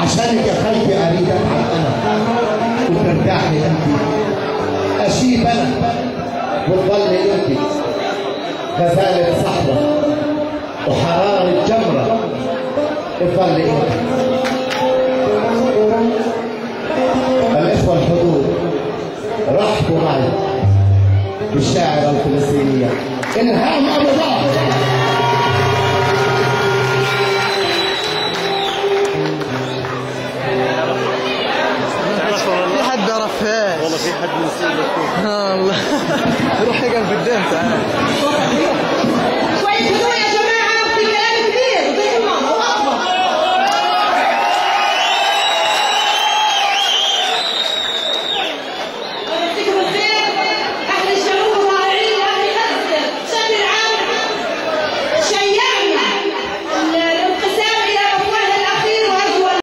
عشانك يا خالتي اريد اتعب انا وترتاحي انت، اشيب انا وتضلي انت غزاله صحراء وحراره جمره تضلي انت. الاخوه الحضور رحبوا معي بالشاعره الفلسطينيه إلهام أبو ظهر. في حد عرفهاش والله، في حد نسيب والله روح اقف قدام تعال.